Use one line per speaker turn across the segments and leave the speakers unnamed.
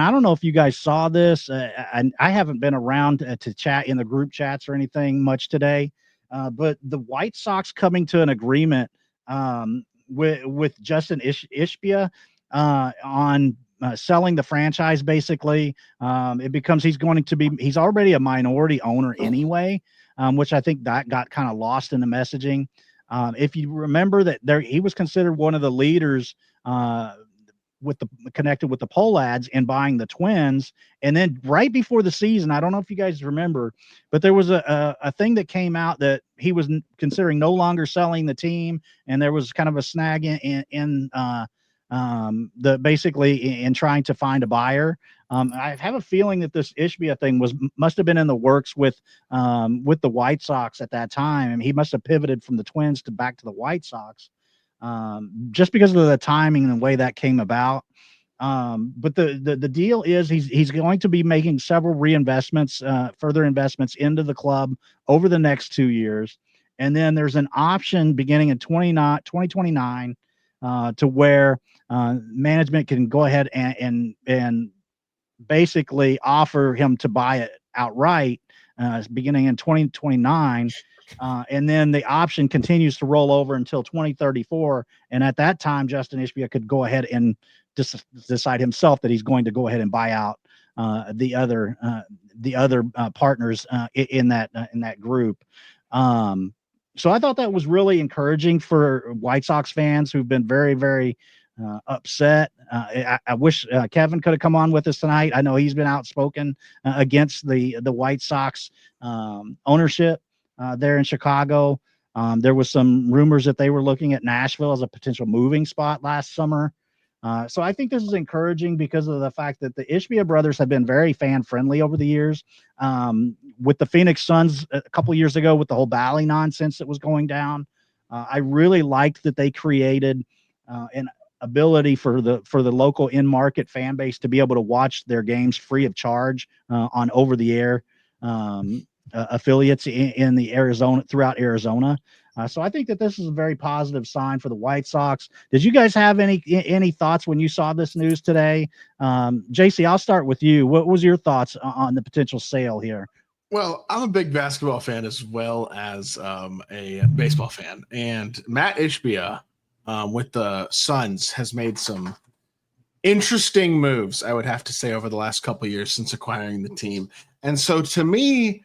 I don't know if you guys saw this. I haven't been around to chat in the group chats or anything much today, but the White Sox coming to an agreement with Justin Ishbia on selling the franchise. Basically, it becomes he's already a minority owner anyway, which I think that got kind of lost in the messaging. If you remember that he was considered one of the leaders. With the connected with the poll ads and buying the Twins. And then right before the season, I don't know if you guys remember, but there was a thing that came out that he was considering no longer selling the team. And there was kind of a snag in the basically in trying to find a buyer. I have a feeling that this Ishbia thing must have been in the works with the White Sox at that time. And he must have pivoted from the Twins to back to the White Sox, just because of the timing and the way that came about. But the deal is he's going to be making several reinvestments, further investments into the club over the next 2 years. And then there's an option beginning in 2029 to where management can go ahead and basically offer him to buy it outright beginning in 2029. And then the option continues to roll over until 2034. And at that time, Justin Ishbia could go ahead and decide himself that he's going to go ahead and buy out the other partners in that group. So I thought that was really encouraging for White Sox fans who've been very, very upset. I wish Kevin could have come on with us tonight. I know he's been outspoken against the White Sox ownership there in Chicago. There was some rumors that they were looking at Nashville as a potential moving spot last summer. So I think this is encouraging because of the fact that the Ishbia brothers have been very fan friendly over the years. With the Phoenix Suns a couple years ago with the whole Bally nonsense that was going down, I really liked that they created an ability for the local in-market fan base to be able to watch their games free of charge on over-the-air affiliates in the throughout Arizona. So I think that this is a very positive sign for the White Sox. Did you guys have any thoughts when you saw this news today? JC, I'll start with you. What was your thoughts on the potential sale here?
Well, I'm a big basketball fan as well as a baseball fan. And Matt Ishbia with the Suns has made some interesting moves, I would have to say, over the last couple of years since acquiring the team. And so to me,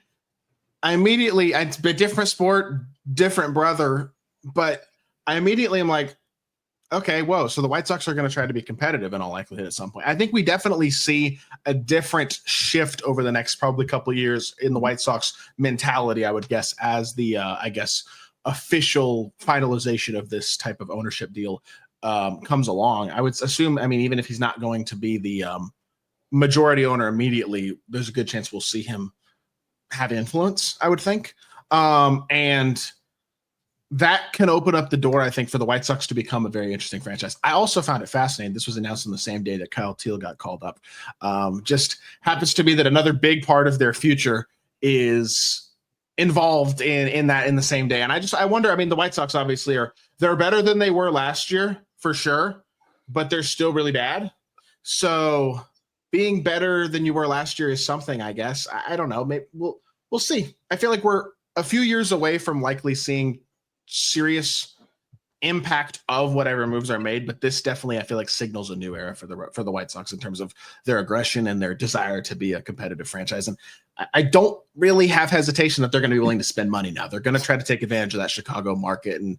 it's a different sport, different brother, but I immediately am like, okay, whoa. So the White Sox are going to try to be competitive in all likelihood at some point. I think we definitely see a different shift over the next probably couple of years in the White Sox mentality, I would guess, as the, official finalization of this type of ownership deal comes along. I would assume, even if he's not going to be the majority owner immediately, there's a good chance we'll see him have influence, I would think. And that can open up the door, I think, for the White Sox to become a very interesting franchise. I also found it fascinating. This was announced on the same day that Kyle Teal got called up. Just happens to be that another big part of their future is involved in the same day. And I wonder, the White Sox obviously they're better than they were last year for sure, but they're still really bad. So being better than you were last year is something, I guess. I don't know. Maybe we'll see. I feel like we're a few years away from likely seeing serious impact of whatever moves are made, but this definitely, I feel like, signals a new era for the White Sox in terms of their aggression and their desire to be a competitive franchise. And I don't really have hesitation that they're going to be willing to spend money now. They're going to try to take advantage of that Chicago market and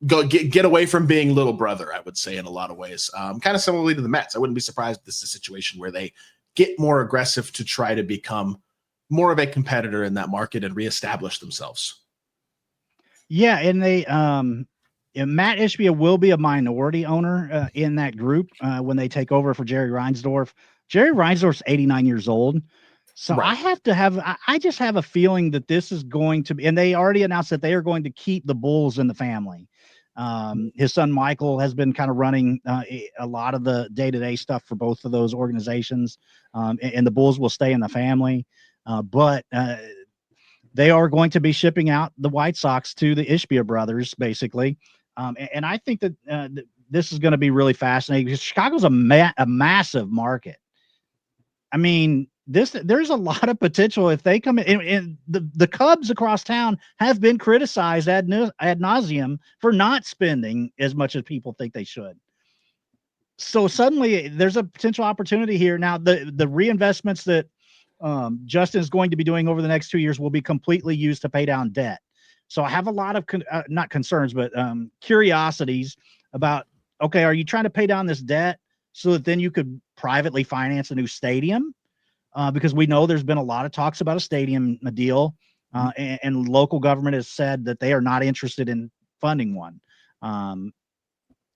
go get away from being little brother, I would say, in a lot of ways. Kind of similarly to the Mets. I wouldn't be surprised if this is a situation where they get more aggressive to try to become more of a competitor in that market and reestablish themselves.
Yeah, and Matt Ishbia will be a minority owner in that group when they take over for Jerry Reinsdorf. Jerry Reinsdorf's 89 years old. So right. I just have a feeling that this is going to be, and they already announced that they are going to keep the Bulls in the family. His son Michael has been kind of running a lot of the day-to-day stuff for both of those organizations, and the Bulls will stay in the family. But they are going to be shipping out the White Sox to the Ishbia brothers, basically. And I think that this is going to be really fascinating because Chicago's a massive market. I mean, there's a lot of potential if they come in. And the Cubs across town have been criticized ad nauseum for not spending as much as people think they should. So suddenly there's a potential opportunity here. Now the reinvestments that Justin is going to be doing over the next 2 years will be completely used to pay down debt. So I have a lot of not concerns, but curiosities about, okay, are you trying to pay down this debt so that then you could privately finance a new stadium? Because we know there's been a lot of talks about a stadium deal, and local government has said that they are not interested in funding one.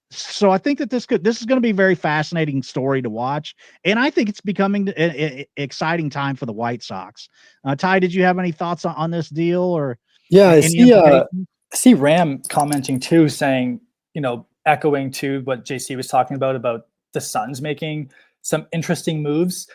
So I think that this is going to be a very fascinating story to watch, and I think it's becoming an exciting time for the White Sox. Ty, did you have any thoughts on this deal or any implications?
I see Ram commenting too, saying, echoing to what JC was talking about the Suns making some interesting moves.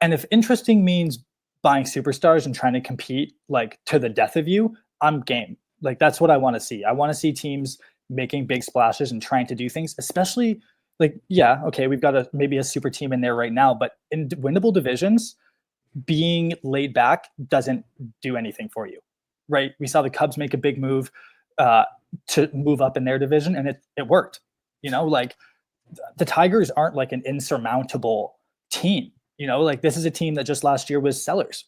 And if interesting means buying superstars and trying to compete like to the death of you, I'm game. Like that's what I want to see. I want to see teams making big splashes and trying to do things, especially like, yeah, okay, we've got maybe a super team in there right now, but in winnable divisions, being laid back doesn't do anything for you, right? We saw the Cubs make a big move to move up in their division, and it worked. Like the Tigers aren't like an insurmountable team. Like this is a team that just last year was sellers,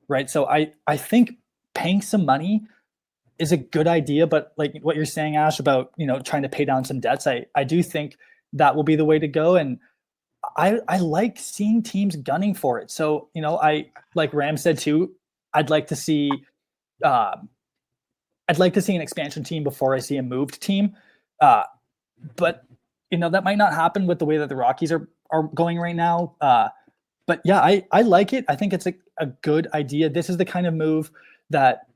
right? So I think paying some money is a good idea, but like what you're saying, Ash, about trying to pay down some debts, I do think that will be the way to go. And I like seeing teams gunning for it. So I, like Ram said too, I'd like to see an expansion team before I see a moved team. But that might not happen with the way that the Rockies are going right now. But yeah, I like it. I think it's a good idea. This is the kind of move that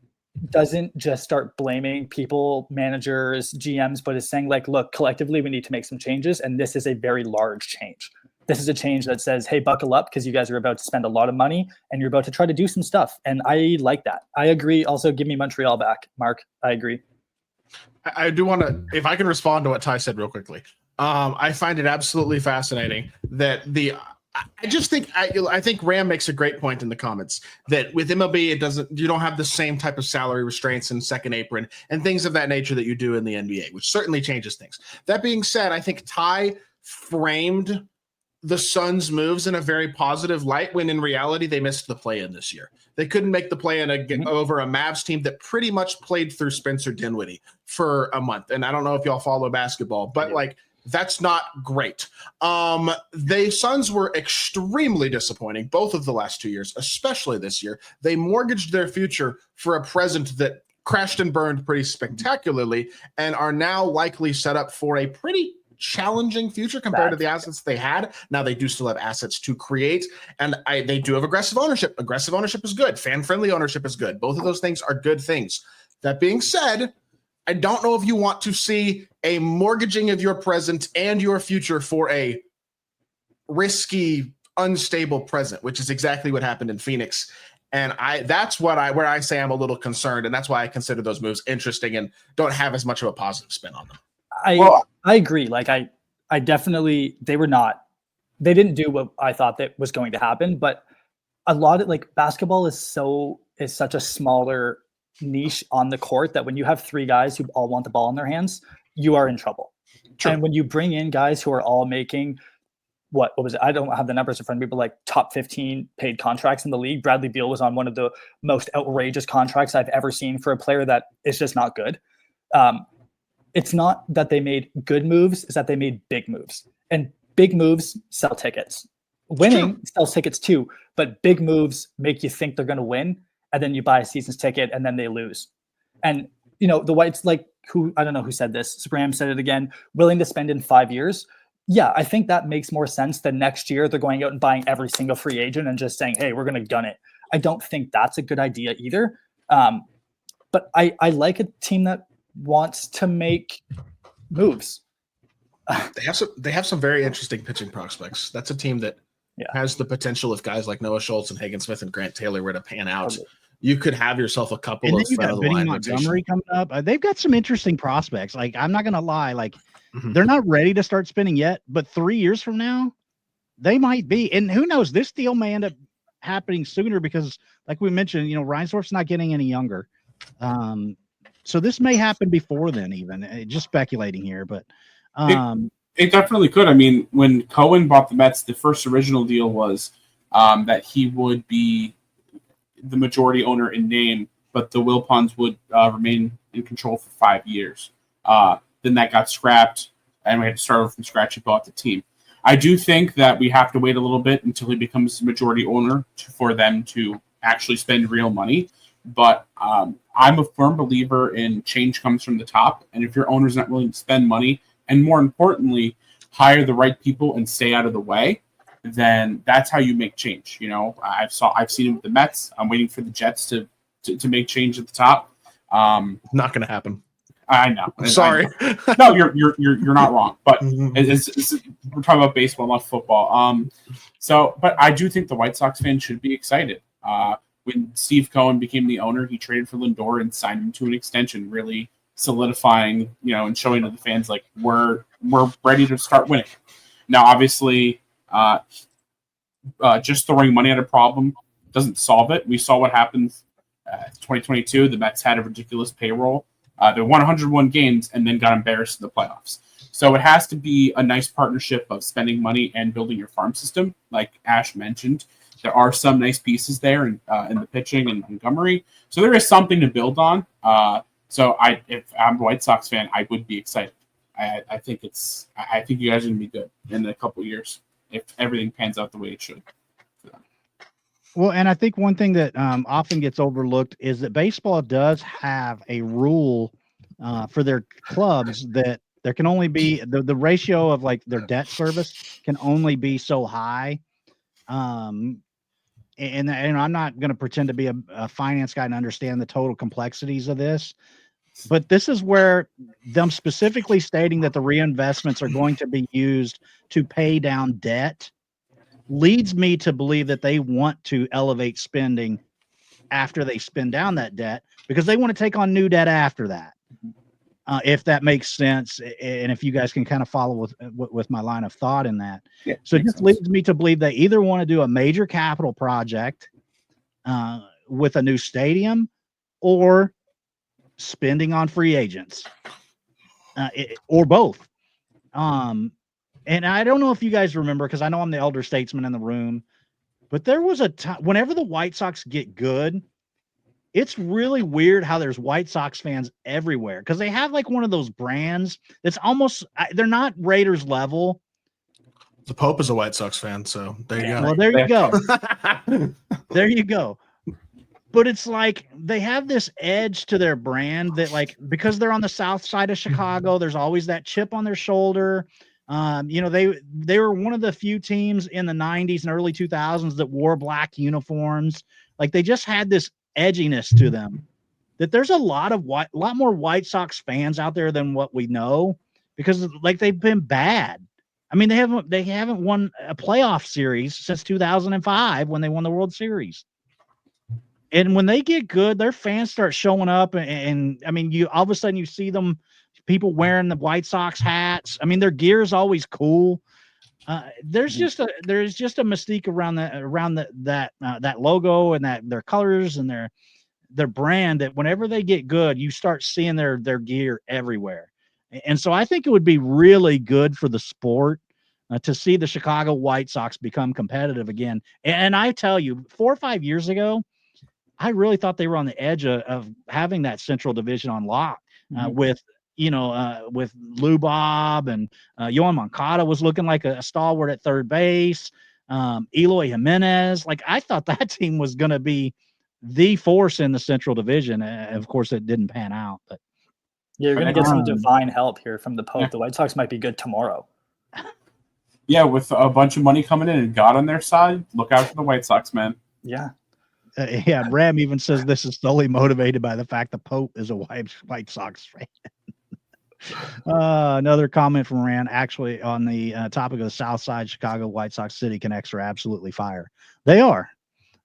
doesn't just start blaming people, managers, GMs, but is saying like, look, collectively, we need to make some changes. And this is a very large change. This is a change that says, hey, buckle up because you guys are about to spend a lot of money and you're about to try to do some stuff. And I like that. I agree. Also, give me Montreal back, Mark. I agree.
I do want to, if I can respond to what Ty said real quickly. I find it absolutely fascinating that I just think I think Ram makes a great point in the comments that with MLB you don't have the same type of salary restraints and second apron and things of that nature that you do in the NBA, which certainly changes things. That being said, I think Ty framed the Suns' moves in a very positive light when in reality they missed the play-in this year. They couldn't make the play-in over a Mavs team that pretty much played through Spencer Dinwiddie for a month. And I don't know if y'all follow basketball, but like that's not great. The Suns were extremely disappointing both of the last 2 years, especially this year. They mortgaged their future for a present that crashed and burned pretty spectacularly and are now likely set up for a pretty challenging future compared to the assets they had. Now they do still have assets to create, and they do have aggressive ownership. Aggressive ownership is good. Fan-friendly ownership is good. Both of those things are good things. That being said, I don't know if you want to see a mortgaging of your present and your future for a risky, unstable present, which is exactly what happened in Phoenix. And that's where I say I'm a little concerned, and that's why I consider those moves interesting and don't have as much of a positive spin on them.
I agree. Like I definitely, they didn't do what I thought that was going to happen, but a lot of like basketball is such a smaller niche on the court that when you have three guys who all want the ball in their hands, you are in trouble. True. And when you bring in guys who are all making what was it? I don't have the numbers in front of me, but like top 15 paid contracts in the league. Bradley Beal was on one of the most outrageous contracts I've ever seen for a player that is just not good. It's not that they made good moves, it's that they made big moves. And big moves sell tickets. Winning sells tickets too, but big moves make you think they're going to win, and then you buy a season's ticket, and then they lose. And, the Whites, like, I don't know who said this, Ram said it again, willing to spend in 5 years. Yeah, I think that makes more sense than next year they're going out and buying every single free agent and just saying, hey, we're going to gun it. I don't think that's a good idea either. But I like a team that wants to make moves.
They have some very interesting pitching prospects. That's a team that has the potential if guys like Noah Schultz and Hagen Smith and Grant Taylor were to pan out. You could have yourself a couple of front of the line
Montgomery coming up. They've got some interesting prospects. Like I'm not gonna lie, like they're not ready to start spinning yet, but 3 years from now, they might be. And who knows? This deal may end up happening sooner because, like we mentioned, Reinsdorf's not getting any younger. So this may happen before then, even just speculating here, but
it definitely could. I mean, when Cohen bought the Mets, the first original deal was that he would be the majority owner in name, but the Wilpons would remain in control for 5 years. Then that got scrapped, and we had to start over from scratch and bought the team. I do think that we have to wait a little bit until he becomes the majority owner for them to actually spend real money. But I'm a firm believer in change comes from the top, and if your owner's not willing to spend money, and more importantly, hire the right people and stay out of the way, then that's how you make change. I've seen it with the Mets. I'm waiting for the Jets to make change at the top.
Not going to happen.
I know.
Sorry.
I know. No, you're not wrong. But we're talking about baseball, not football. But I do think the White Sox fans should be excited. When Steve Cohen became the owner, he traded for Lindor and signed him to an extension, really solidifying, and showing to the fans like we're ready to start winning. Now, obviously, just throwing money at a problem doesn't solve it. We saw what happened 2022. The Mets had a ridiculous payroll. They won 101 games and then got embarrassed in the playoffs. So it has to be a nice partnership of spending money and building your farm system. Like Ash mentioned, there are some nice pieces there in the pitching and Montgomery. So there is something to build on. So if I'm a White Sox fan, I would be excited. I think you guys are going to be good in a couple of years if everything pans out the way it should.
Well, and I think one thing that often gets overlooked is that baseball does have a rule for their clubs that there can only be the ratio of like their debt service can only be so high. And I'm not going to pretend to be a finance guy and understand the total complexities of this, but this is where them specifically stating that the reinvestments are going to be used to pay down debt leads me to believe that they want to elevate spending after they spend down that debt because they want to take on new debt after that. If that makes sense, and if you guys can kind of follow with my line of thought in that.
Yeah,
so it just leads me to believe they either want to do a major capital project with a new stadium or spending on free agents or both. And I don't know if you guys remember, because I know I'm the elder statesman in the room, but there was a time whenever the White Sox get good, it's really weird how there's White Sox fans everywhere because they have like one of those brands that's almost, they're not Raiders level.
The Pope is a White Sox fan, so there you go.
Well, there you go. There you go. But it's like they have this edge to their brand that, like, because they're on the south side of Chicago, there's always that chip on their shoulder. They were one of the few teams in the 90s and early 2000s that wore black uniforms. Like they just had this edginess to them that there's a lot more White Sox fans out there than what we know because like they've been bad. I mean, they haven't won a playoff series since 2005 when they won the World Series. And when they get good, their fans start showing up, and I mean, you all of a sudden you see people wearing the White Sox hats. I mean, their gear is always cool. There's just a mystique around that logo and their colors and their brand that whenever they get good, you start seeing their gear everywhere. And so I think it would be really good for the sport to see the Chicago White Sox become competitive again. And I tell you, 4 or 5 years ago, I really thought they were on the edge of having that Central Division on lock with Lou Bob and Yohan Moncada was looking like a stalwart at third base. Eloy Jimenez, like I thought that team was going to be the force in the Central Division. Of course, it didn't pan out. But
you're going to get some divine help here from the Pope. Yeah. The White Sox might be good tomorrow.
Yeah, with a bunch of money coming in and God on their side, look out for the White Sox, man.
Yeah.
Ram even says this is solely motivated by the fact the Pope is a White Sox fan. Another comment from Rand, actually on the topic of the South Side Chicago White Sox City Connects are absolutely fire. They are.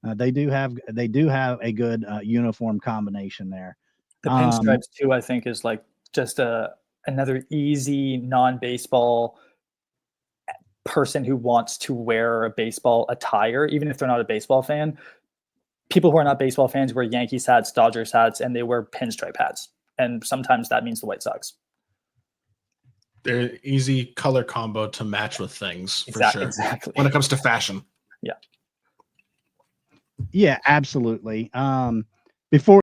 They do have a good uniform combination there.
The pinstripes too, I think, is like just another easy non-baseball person who wants to wear a baseball attire, even if they're not a baseball fan. People who are not baseball fans wear Yankees hats, Dodgers hats, and they wear pinstripe hats. And sometimes that means the White Sox.
They're an easy color combo to match with things for sure.
Exactly.
When it comes to fashion.
Yeah, absolutely. Before